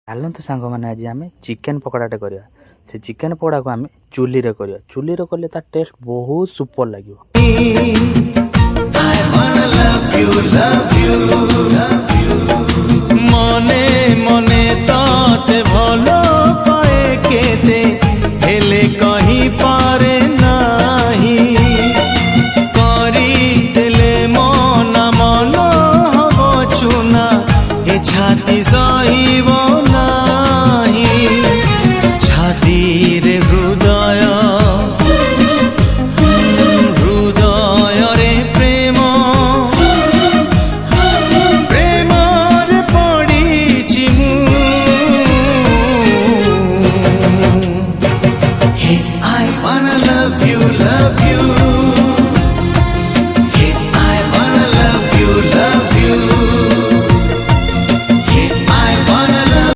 ଚାଲନ୍ତୁ ସାଙ୍ଗମାନେ ଆଜି ଆମେ ଚିକେନ୍ ପକୋଡ଼ାଟେ କରିବା। ସେ ଚିକେନ୍ ପକୋଡ଼ାକୁ ଆମେ ଚୁଲିରେ କରିବା। ଚୁଲିରେ କଲେ ତା ଟେଷ୍ଟ ବହୁତ ସୁପର ଲାଗିବ।